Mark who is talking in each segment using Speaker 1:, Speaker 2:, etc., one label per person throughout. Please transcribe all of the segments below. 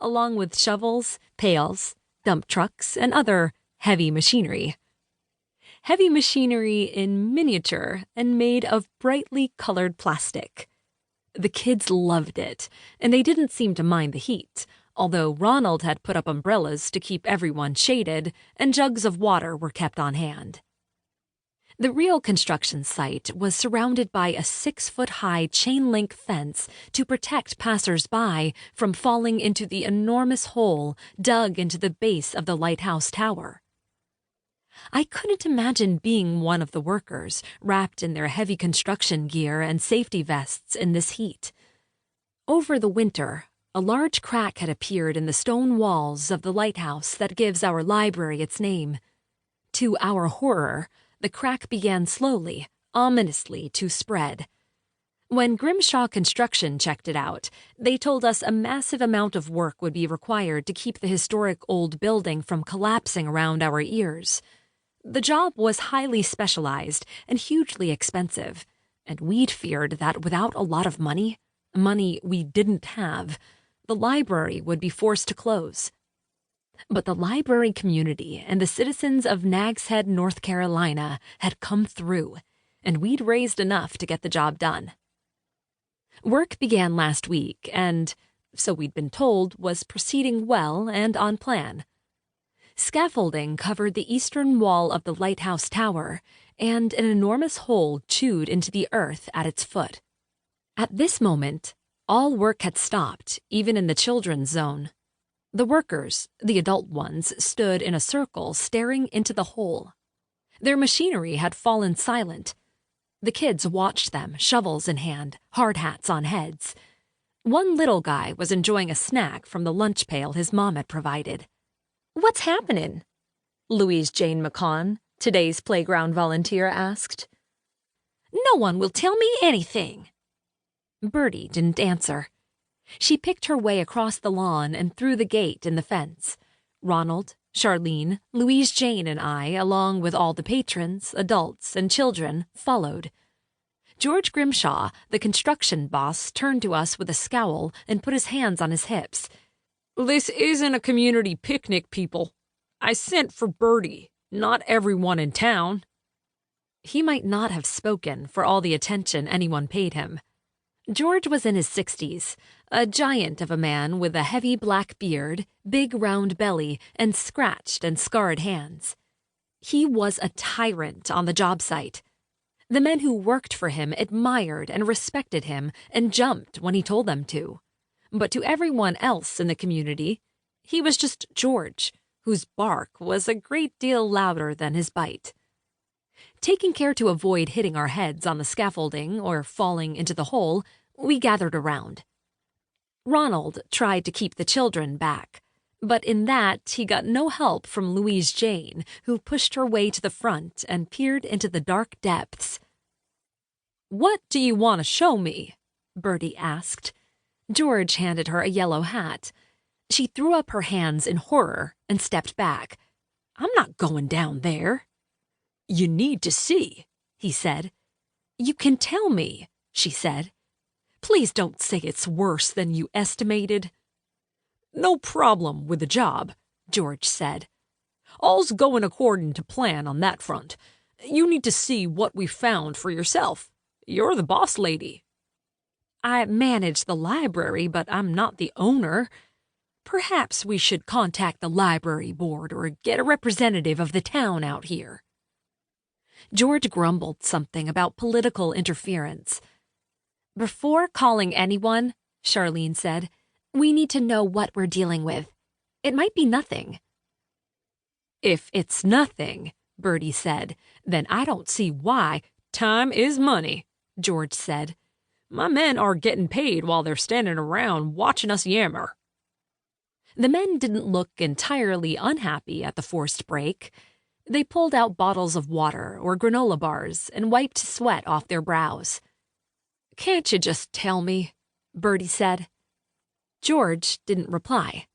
Speaker 1: along with shovels, pails, dump trucks, and other heavy machinery. Heavy machinery in miniature and made of brightly colored plastic. The kids loved it, and they didn't seem to mind the heat, although Ronald had put up umbrellas to keep everyone shaded, and jugs of water were kept on hand. The real construction site was surrounded by a 6-foot-high chain-link fence to protect passers-by from falling into the enormous hole dug into the base of the lighthouse tower. I couldn't imagine being one of the workers, wrapped in their heavy construction gear and safety vests in this heat. Over the winter, a large crack had appeared in the stone walls of the lighthouse that gives our library its name. To our horror, the crack began slowly, ominously to spread. When Grimshaw Construction checked it out, they told us a massive amount of work would be required to keep the historic old building from collapsing around our ears. The job was highly specialized and hugely expensive, and we'd feared that without a lot of money we didn't have, the library would be forced to close. But the library community and the citizens of Nags Head, North Carolina, had come through, and we'd raised enough to get the job done. Work began last week and, so we'd been told, was proceeding well and on plan. Scaffolding covered the eastern wall of the lighthouse tower, and an enormous hole chewed into the earth at its foot. At this moment, all work had stopped, even in the children's zone. The workers, the adult ones, stood in a circle staring into the hole. Their machinery had fallen silent. The kids watched them, shovels in hand, hard hats on heads. One little guy was enjoying a snack from the lunch pail his mom had provided. "What's happening?" Louise Jane McCon, today's playground volunteer, asked. "No one will tell me anything." Bertie didn't answer. She picked her way across the lawn and through the gate in the fence. Ronald, Charlene, Louise Jane, and I, along with all the patrons, adults, and children, followed. George Grimshaw, the construction boss, turned to us with a scowl and put his hands on his hips. "This isn't a community picnic, people. I sent for Bertie, not everyone in town." He might not have spoken for all the attention anyone paid him. George was in his 60s, a giant of a man with a heavy black beard, big round belly, and scratched and scarred hands. He was a tyrant on the job site. The men who worked for him admired and respected him and jumped when he told them to. But to everyone else in the community, he was just George, whose bark was a great deal louder than his bite. Taking care to avoid hitting our heads on the scaffolding or falling into the hole, we gathered around. Ronald tried to keep the children back, but in that he got no help from Louise Jane, who pushed her way to the front and peered into the dark depths. "What do you want to show me?" Bertie asked. George handed her a yellow hat. She threw up her hands in horror and stepped back. "I'm not going down there." "You need to see," he said. "You can tell me," she said. "Please don't say it's worse than you estimated." "No problem with the job," George said. "All's going according to plan on that front. You need to see what we found for yourself. You're the boss lady." "I manage the library, but I'm not the owner. Perhaps we should contact the library board or get a representative of the town out here." George grumbled something about political interference. "Before calling anyone," Charlene said, "we need to know what we're dealing with. It might be nothing." "If it's nothing," Bertie said, "then I don't see why—" "Time is money," George said. "My men are getting paid while they're standing around watching us yammer." The men didn't look entirely unhappy at the forced break. They pulled out bottles of water or granola bars and wiped sweat off their brows. "Can't you just tell me?" Bertie said. George didn't reply.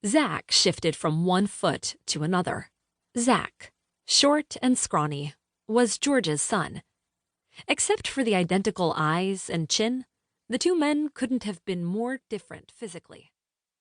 Speaker 1: Zach shifted from one foot to another. Zach, short and scrawny, was George's son. Except for the identical eyes and chin, the two men couldn't have been more different physically.